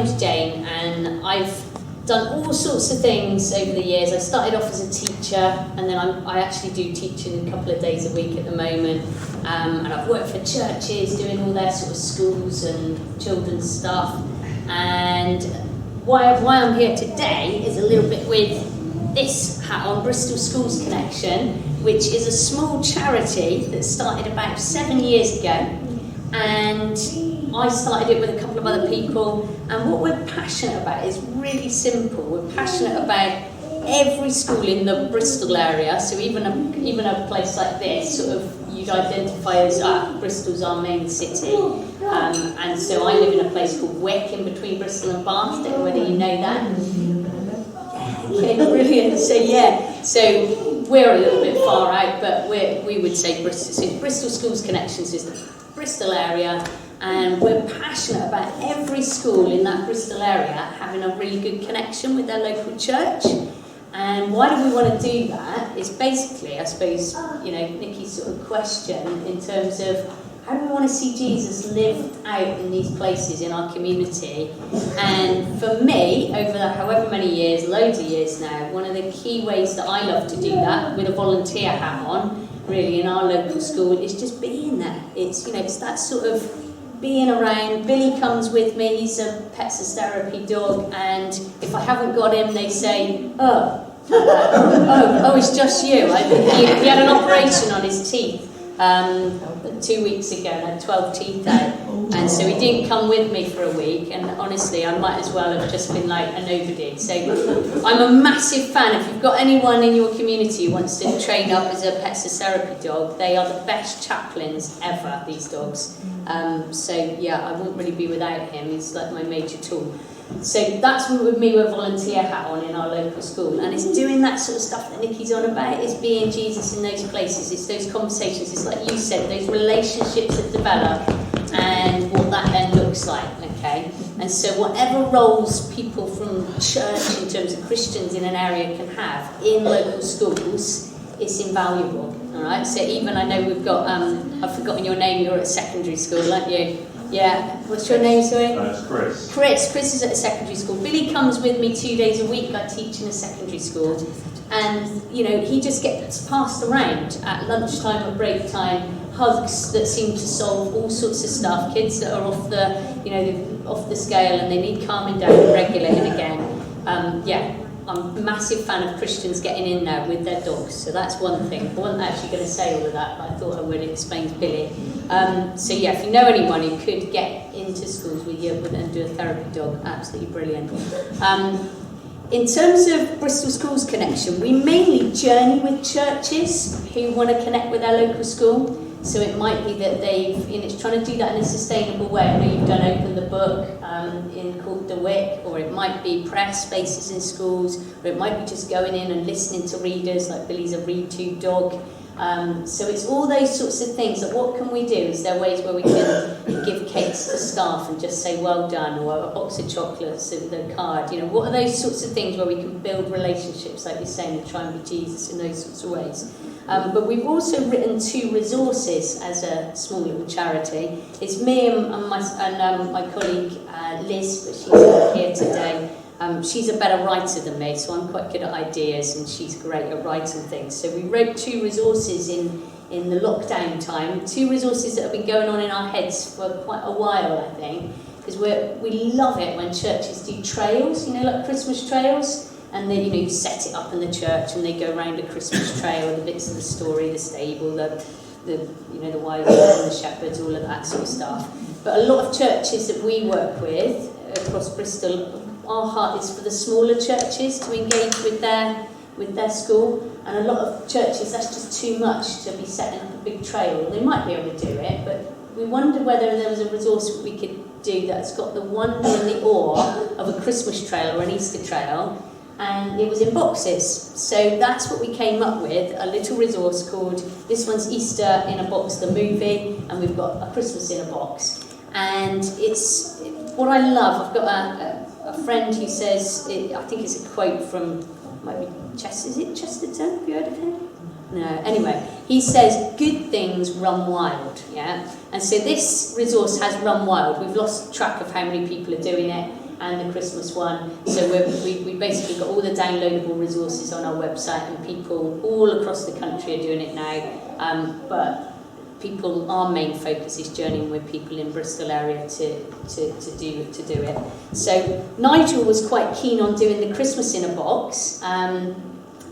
name's Jane, and I've done all sorts of things over the years. I started off as a teacher, and then I actually do teaching a couple of days a week at the moment. And I've worked for churches, doing all their sort of schools and children's stuff. And why I'm here today is a little bit with this hat on, Bristol Schools Connection, which is a small charity that started about 7 years ago. And I started it with a couple of other people, and what we're passionate about is really simple. We're passionate about every school in the Bristol area, so even a place like this, sort of you'd identify as Bristol's our main city. And so I live in a place called Wick in between Bristol and Bath. Don't know whether you know that. Okay, brilliant. So we're a little bit far out, but we would say Bristol. So Bristol Schools Connection is the Bristol area, and we're passionate about every school in that Bristol area having a really good connection with their local church. And why do we want to do that? Is basically, I suppose, Nikki's sort of question in terms of how do we want to see Jesus lived out in these places in our community? And for me, over however many years, loads of years now, one of the key ways that I love to do that with a volunteer hat on, really in our local school, is just being there. It's that sort of being around. Billy comes with me, he's a pets as therapy dog, and if I haven't got him, they say, oh, it's just you. He had an operation on his teeth 2 weeks ago and had 12 teeth out, and so he didn't come with me for a week, and honestly I might as well have just been like a nobody. So I'm a massive fan. If you've got anyone in your community who wants to train up as a pets as therapy dog, they are the best chaplains ever, these dogs. So yeah, I wouldn't really be without him. He's like my major tool. So that's with me with a volunteer hat on in our local school, and it's doing that sort of stuff that Nikki's on about. It's being Jesus in those places, it's those conversations, it's like you said, those relationships that develop and what that then looks like, okay? And so whatever roles people from church in terms of Christians in an area can have in local schools, it's invaluable, all right? So even I know we've got, I've forgotten your name, you're at secondary school, aren't you? Yeah, what's your name, sorry? It's Chris. Chris is at a secondary school. Billy comes with me 2 days a week. I teach in a secondary school. And, he just gets passed around at lunchtime or break time, hugs that seem to solve all sorts of stuff, kids that are off the scale and they need calming down and regulating again. I'm a massive fan of Christians getting in there with their dogs, so that's one thing. I wasn't actually going to say all of that, but I thought I would explain to Billy. So yeah, if you know anyone who could get into schools with you and do a therapy dog, absolutely brilliant. In terms of Bristol Schools Connection, we mainly journey with churches who want to connect with their local school. So it might be that it's trying to do that in a sustainable way. I know you've done Open the Book called The Wick, or it might be press spaces in schools, or it might be just going in and listening to readers, like Billy's a read to dog. So it's all those sorts of things. Like what can we do? Is there ways where we can give cakes to staff and just say well done, or a box of chocolates with a card? What are those sorts of things where we can build relationships, like you're saying, and try and be Jesus in those sorts of ways? But we've also written 2 resources as a small little charity. It's me and my colleague Liz, but she's not here today. She's a better writer than me, so I'm quite good at ideas, and she's great at writing things. So we wrote 2 resources in the lockdown time, 2 resources that have been going on in our heads for quite a while, I think, because we love it when churches do trails, like Christmas trails. And then, you set it up in the church and they go around a Christmas trail, the bits of the story, the stable, the wise men and the shepherds, all of that sort of stuff. But a lot of churches that we work with across Bristol, our heart is for the smaller churches to engage with their school. And a lot of churches, that's just too much to be setting up a big trail. They might be able to do it, but we wonder whether there was a resource we could do that's got the wonder and the awe of a Christmas trail or an Easter trail, and it was in boxes. So that's what we came up with, a little resource called, this one's Easter in a Box, the movie, and we've got a Christmas in a Box. And it's what I love. I've got a friend who says, I think it's a quote from, might be Chesterton, have you heard of him? No, anyway, he says, good things run wild, yeah? And so this resource has run wild. We've lost track of how many people are doing it, and the Christmas one. So we basically got all the downloadable resources on our website, and people all across the country are doing it now. But our main focus is journeying with people in Bristol area to do it. So Nigel was quite keen on doing the Christmas in a box, and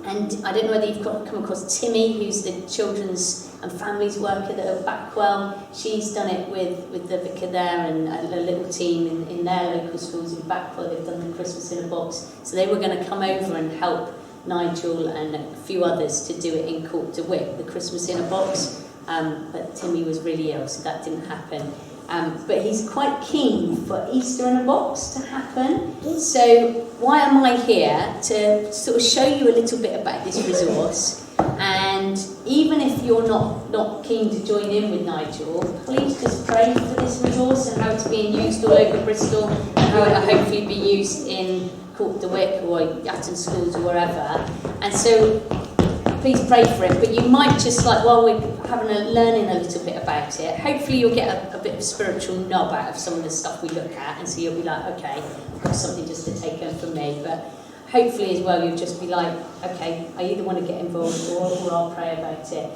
I don't know whether you've come across Timmy, who's the children's and families worker at Backwell. She's done it with the vicar there and a little team in their local schools in Backwell. They've done the Christmas in a box. So they were going to come over and help Nigel and a few others to do it in Court de Wick, the Christmas in a box. But Timmy was really ill, so that didn't happen. But he's quite keen for Easter in a box to happen. So why am I here? To sort of show you a little bit about this resource. And even if you're not keen to join in with Nigel, please just pray for this resource and how it's being used all over Bristol, and how it'll hopefully be used in Court de Wick or Yatton schools or wherever. And so please pray for it. But you might just, like, while we're learning a little bit about it, hopefully you'll get a bit of spiritual nub out of some of the stuff we look at, and so you'll be like, okay, I've got something just to take home from me. But hopefully as well you'll just be like, okay, I either want to get involved or I'll pray about it.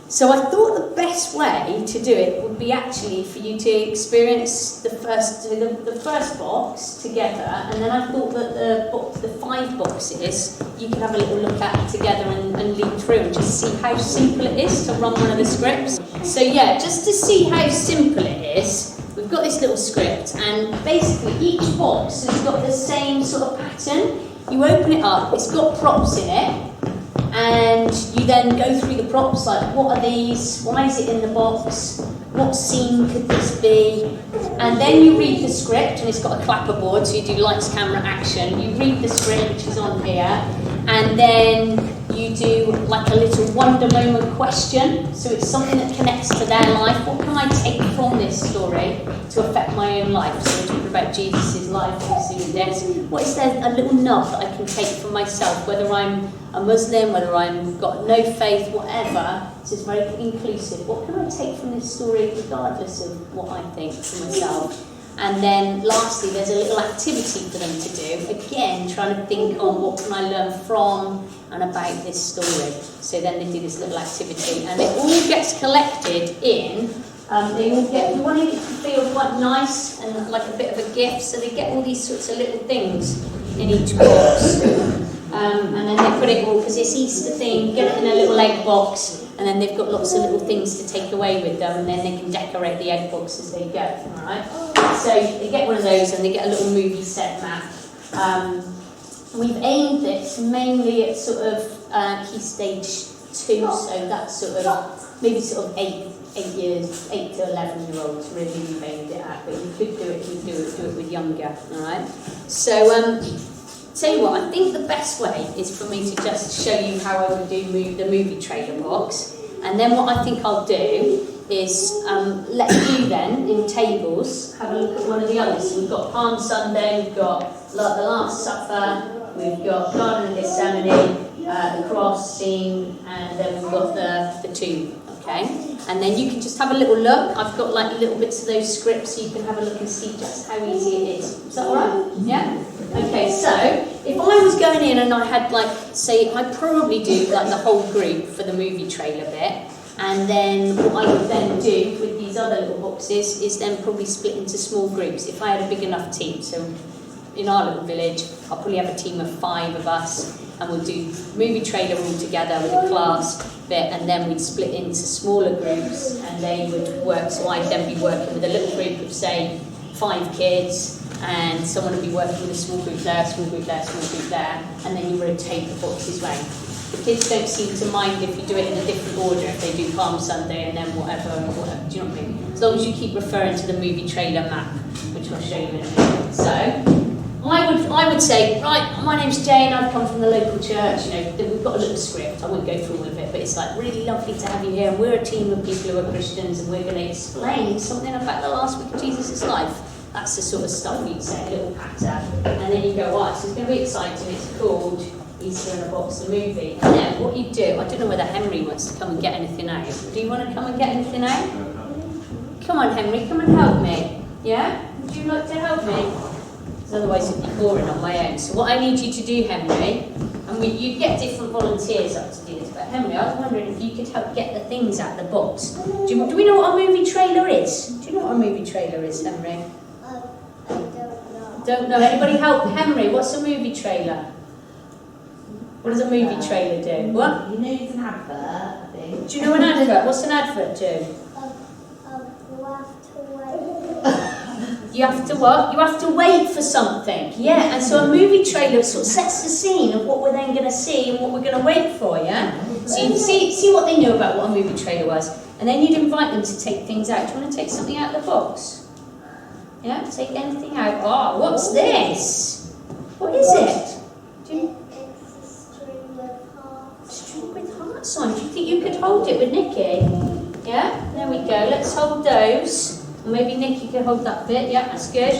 So I thought the best way to do it would be actually for you to experience the first box together, and then I thought that the 5 boxes you can have a little look at together and lead through and just see how simple it is to run one of the scripts. So yeah, just to see how simple it is, we've got this little script, and basically each box has got the same sort of pattern. You open it up, it's got props in it, and you then go through the props, like, what are these? Why is it in the box? What scene could this be? And then you read the script, and it's got a clapperboard, so you do lights, camera, action. You read the script, which is on here, and then you do like a little wonder moment question. So it's something that connects to their life. What can I take from this story to affect my own life? So we're talking about Jesus' life, obviously, with this. What is there a little nub that I can take for myself, whether I'm a Muslim, whether I've got no faith, whatever. This is very inclusive. What can I take from this story, regardless of what I think for myself? And then lastly, there's a little activity for them to do. Again, trying to think on what can I learn from and about this story. So then they do this little activity, and it all gets collected in. We wanted it to feel quite nice and like a bit of a gift, so they get all these sorts of little things in each box. And then they put it all, because it's Easter theme, get it in a little egg box, and then they've got lots of little things to take away with them, and then they can decorate the egg box as they go, alright? So they get one of those, and they get a little movie set map. We've aimed this mainly at sort of Key Stage 2, so that's sort of, maybe sort of 8 to 11-year-olds, really we've aimed it at, but you could do it with younger, alright? So, tell you what, I think the best way is for me to just show you how I would do the movie trailer box, and then what I think I'll do is let you then, in tables, have a look at one of the others. So we've got Palm Sunday, we've got The Last Supper, we've got Garden of Gethsemane, the cross scene, and then we've got the tomb, okay? And then you can just have a little look. I've got like little bits of those scripts, so you can have a look and see just how easy it is. Is that all right? Yeah? Okay, so if I was going in and I had, like, say, I'd probably do like the whole group for the movie trailer bit, and then what I would then do with these other little boxes is then probably split into small groups if I had a big enough team. So in our little village, I'll probably have a team of 5 of us, and we'll do movie trailer all together with a class bit, and then we'd split into smaller groups, and they would work. So I'd then be working with a little group of, say, 5 kids, and someone would be working with a small group there, small group there, small group there, and then you rotate the boxes round. The kids don't seem to mind if you do it in a different order, if they do Palm Sunday and then whatever, do you know what I mean? As long as you keep referring to the movie trailer map, which I'll show you in a minute. So, I would say, right, my name's Jane, I've come from the local church, you know, we've got a little script, I won't go through all of it, but it's like really lovely to have you here, and we're a team of people who are Christians, and we're going to explain something about the last week of Jesus' life. That's the sort of stuff you'd say, a little patter, and then you go, right, so it's going to be exciting, it's called Easter in a Box, the movie. And then what you do, I don't know whether Henry wants to come and get anything out. Do you want to come and get anything out? Come on, Henry, come and help me. Yeah? Would you like to help me? because otherwise it'd be boring on my own. So what I need you to do, Henry, and you get different volunteers up to do this, but Henry, I was wondering if you could help get the things out of the box. Do we know what a movie trailer is? Do you know what a movie trailer is, Henry? I don't know. Don't know. Anybody help Henry? What's a movie trailer? What does a movie trailer do? What? You know it's an advert, I think. Do you know an advert? What's an advert do? You have to wait. You have to what? You have to wait for something. Yeah, and so a movie trailer sort of sets the scene of what we're then going to see and what we're going to wait for, yeah? So you see what they knew about what a movie trailer was, and then you'd invite them to take things out. Do you want to take something out of the box? Yeah, take anything out. Oh, what's this? What is it? Do you... It's a string with hearts. String with hearts on. Do you think you could hold it with Nikki? Yeah, there we go. Let's hold those. Maybe Nikki can hold that bit. Yeah, that's good.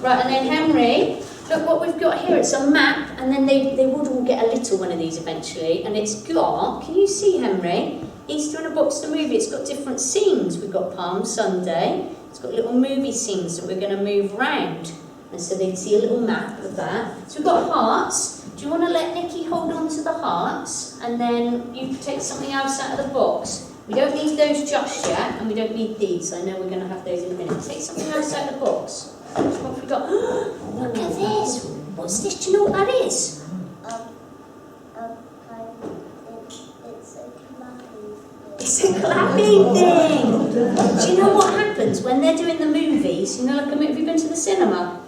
Right, and then Henry, look what we've got here. It's a map, and then they would all get a little one of these eventually. And it's got, can you see, Henry? Easter in a Box, the movie. It's got different scenes. We've got Palm Sunday. It's got little movie scenes that we're going to move round. And so they'd see a little map of that. So we've got hearts. Do you want to let Nikki hold on to the hearts? And then you take something else out of the box. We don't need those just yet, and we don't need these. I know we're going to have those in a minute. Take something else out of the box. What have we got? Look at this. What's this? Do you know what that is? It's a clapping thing. It's a clapping thing. Do you know what happens when they're doing the movies? You know, like, have you been to the cinema?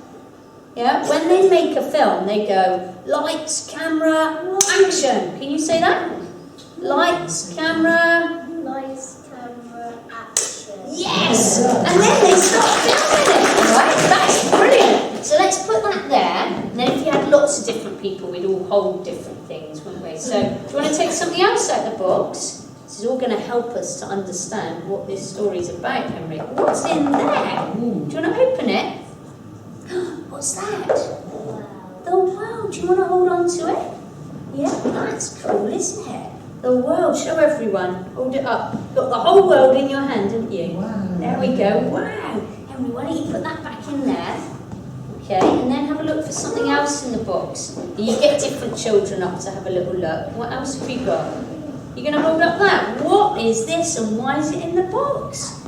Yeah? When they make a film, they go, lights, camera, action. Can you say that? Lights, camera... Lights, camera, action. Yes! And then they start filming it, right? That's brilliant. So let's put that there. And then if you had lots of different people, we'd all hold different things, wouldn't we? So do you want to take something else out of the box? This is all going to help us to understand what this story's about, Henry. What's in there? Do you want to open it? What's that? Wow. The world. Do you want to hold on to it? Yeah, that's cool, isn't it? The world. Show everyone. Hold it up. Got the whole world in your hand, haven't you? Wow. There we go. Wow. Henry, why don't you put that back in there? Okay, and then have a look for something else in the box. You get different children up to have a little look. What else have we got? You're going to hold up that. What is this and why is it in the box?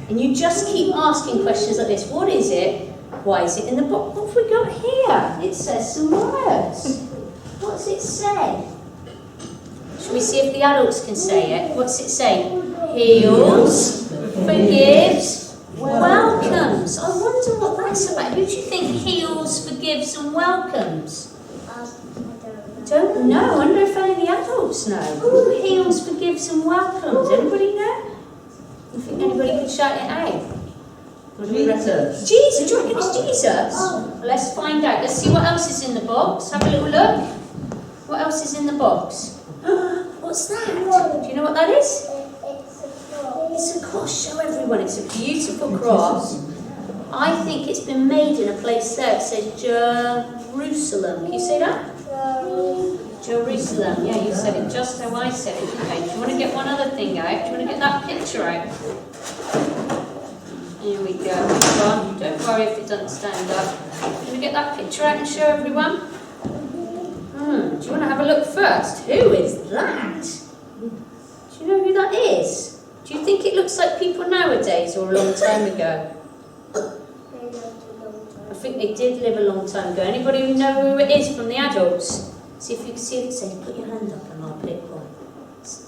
And you just keep asking questions like this. What is it? Why is it in the box? What have we got here? It says some words. What's it say? Shall we see if the adults can say it? What's it say? Heals, forgives, welcomes. I wonder what that's about. Who do you think heals, forgives and welcomes? I don't know. Don't know. I wonder if any of the adults know. Who heals, forgives and welcomes? Anybody know? You think anybody could shout it out? What do we reckon? Jesus, do you reckon it's Jesus? Well, let's find out. Let's see what else is in the box. Have a little look. What else is in the box? What's that? Do you know what that is? It's a cross. It's a cross. Show everyone. It's a beautiful cross. I think it's been made in a place there. It says Jerusalem. Can you say that? Jerusalem. Yeah, you said it just how I said it. Okay. Do you want to get one other thing out? Do you want to get that picture out? Here we go. Come on. Don't worry if it doesn't stand up. Can we get that picture out and show everyone? Do you want to have a look first? Who is that? Do you know who that is? Do you think it looks like people nowadays or a long time ago? They lived a long time. I think they did live a long time ago. Anybody who know who it is from the adults? See if you can see if it says, put your hand up and I'll pick one.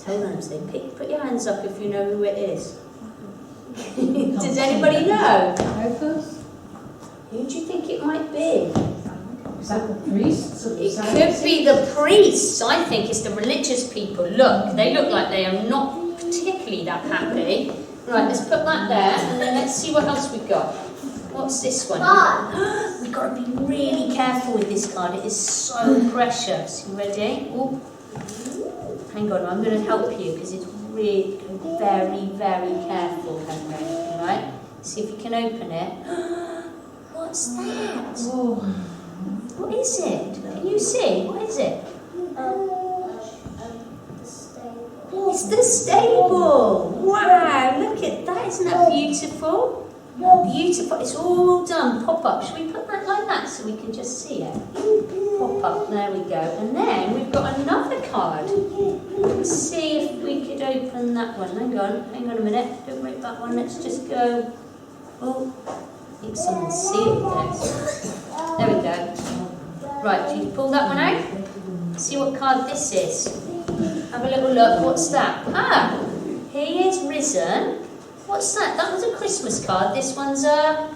Tell them, say, put your hands up if you know who it is. Does anybody know? Who do you think it might be? Is that the priests? It could be the priests. I think it's the religious people. Look, they look like they are not particularly that happy. Right, let's put that there, and then let's see what else we've got. What's this one? We've got to be really careful with this card. It is so precious. You ready? Ooh. Hang on, I'm going to help you because it's really very, very careful, Henry. All right? See if you can open it. What's that? Oh. What is it? Can you see? What is it? The stable. It's the stable. Wow, look at that. Isn't that beautiful? Beautiful. It's all done. Pop up. Should we put that like that so we can just see it? Pop up. There we go. And then we've got another card. Let's see if we could open that one. Hang on a minute. Don't break that one. Let's just go. Oh, I think someone sealed this. There we go. Right, do you pull that one out? See what card this is. Have a little look. What's that? Ah, he is risen. What's that? That was a Christmas card. This one's a...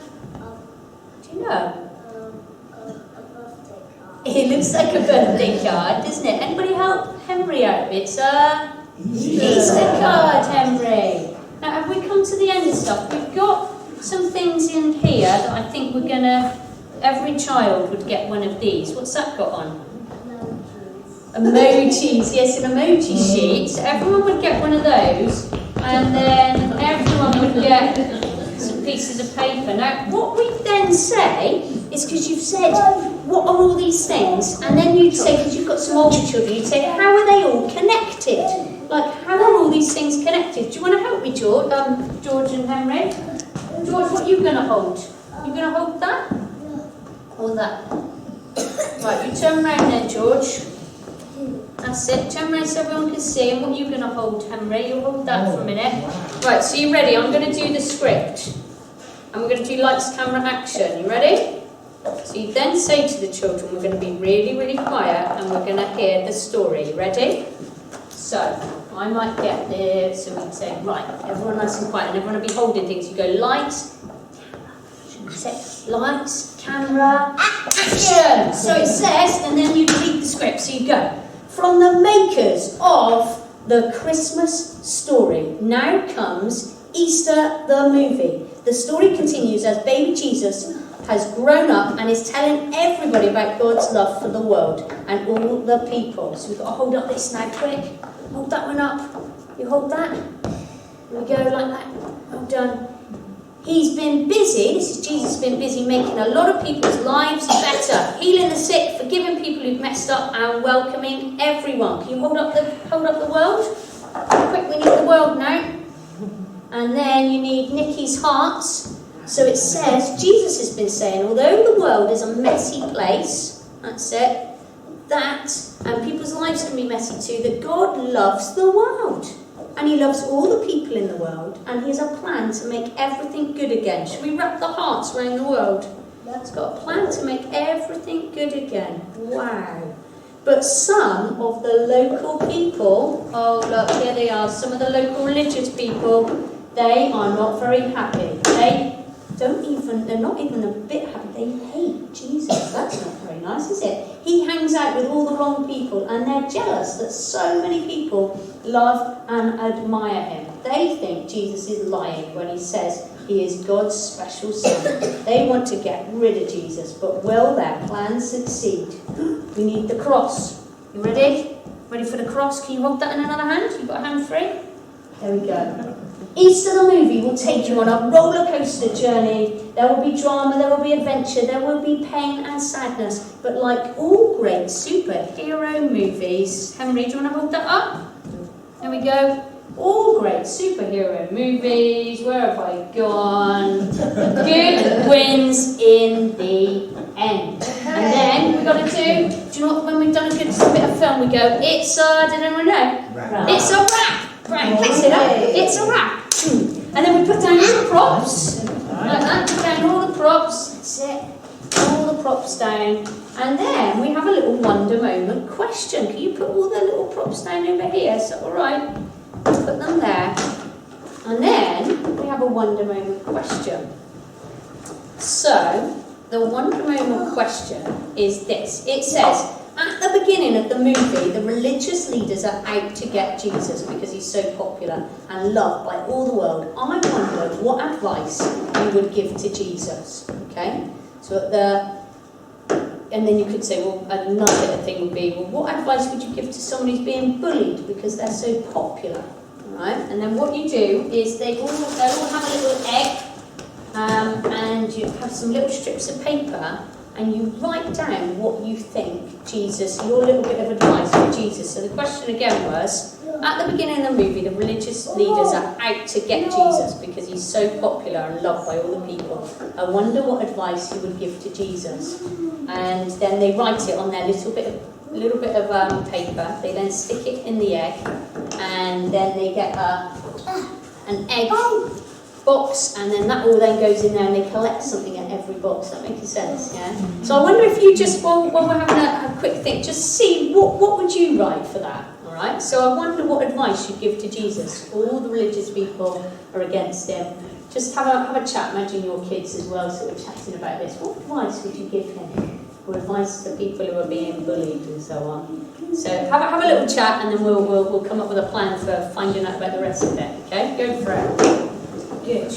Do you know? A birthday card. It looks like a birthday card, doesn't it? Anybody help Henry out? It's a Easter card, Henry. Now, have we come to the end of stuff? We've got some things in here that I think we're going to... Every child would get one of these. What's that got on? Emojis. Yes, an emoji sheet. So everyone would get one of those. And then everyone would get some pieces of paper. Now, what we then say is, because you've said, what are all these things? And then you'd say, because you've got some older children, you'd say, how are they all connected? Like, how are all these things connected? Do you want to help me, George? George and Henry? George, what are you going to hold? You going to hold that? Or that? Right, you turn around then, George. That's it. Turn around so everyone can see. And what are you going to hold, Henry? You'll hold that for a minute. Right, so you ready? I'm going to do the script. And we're going to do lights, camera, action. You ready? So you then say to the children, we're going to be really, really quiet and we're going to hear the story. Ready? So, I might get there. So we'd say, right, everyone nice and quiet. And everyone will be holding things. You go, lights, lights, camera, action. So it says, and then you read the script. So you go. From the makers of the Christmas story, now comes Easter the movie. The story continues as baby Jesus has grown up and is telling everybody about God's love for the world and all the people. So we've got to hold up this now, quick. Hold that one up. You hold that. There we go, like that. Well done. He's been busy, this is Jesus been busy making a lot of people's lives better, healing the sick, forgiving people who've messed up and welcoming everyone. Can you hold up the world? Quick, we need the world now. And then you need Nikki's hearts. So it says, Jesus has been saying, although the world is a messy place, that's it, and people's lives can be messy too, that God loves the world. And he loves all the people in the world, and he has a plan to make everything good again. Should we wrap the hearts around the world? He's got a plan to make everything good again. Wow. But some of the local people, oh look, here they are, some of the local religious people, they are not very happy. They're not even a bit happy. They hate Jesus. That's not very nice, is it? He hangs out with all the wrong people, and they're jealous that so many people love and admire him. They think Jesus is lying when he says he is God's special son. They want to get rid of Jesus, but will their plans succeed? We need the cross. You ready? Ready for the cross? Can you hold that in another hand? You've got a hand free? There we go. Easter the movie will take you on a roller coaster journey. There will be drama, there will be adventure, there will be pain and sadness. But like all great superhero movies, Henry, do you want to hold that up? There we go. All great superhero movies. Where have I gone? Good wins in the end. And then we've got to do you know what, when we've done a good bit of film, we go, it's a, did anyone know? Right. It's a wrap. Right, fix it up. It's a wrap. And then we put down all the props. Like that, put down all the props. That's it. All the props down. And then we have a little wonder moment question. Can you put all the little props down over here? Is that alright? Put them there. And then we have a wonder moment question. So, the wonder moment question is this. It says, at the beginning of the movie, the religious leaders are out to get Jesus because he's so popular and loved by all the world. I wondered what advice you would give to Jesus. Okay? So and then you could say, well, another thing would be, well, what advice would you give to someone who's being bullied because they're so popular? Right? And then what you do is they'll all have a little egg, and you have some little strips of paper, and you write down what you think Jesus, your little bit of advice for Jesus. So the question again was, At the beginning of the movie, the religious leaders are out to get Jesus because he's so popular and loved by all the people. I wonder what advice he would give to Jesus. And then they write it on their little bit of paper. They then stick it in the egg, and then they get an egg box, and then that all then goes in there, and they collect something at every box. That makes sense, yeah? So I wonder if you just, while we're having a quick think, just see what would you write for that? All right. So I wonder what advice you'd give to Jesus. All the religious people are against him. Just have a chat. Imagine your kids as well, sort of chatting about this. What advice would you give him? Or advice to people who are being bullied and so on. So have a little chat, and then we'll come up with a plan for finding out about the rest of it. Okay, go for it. Good.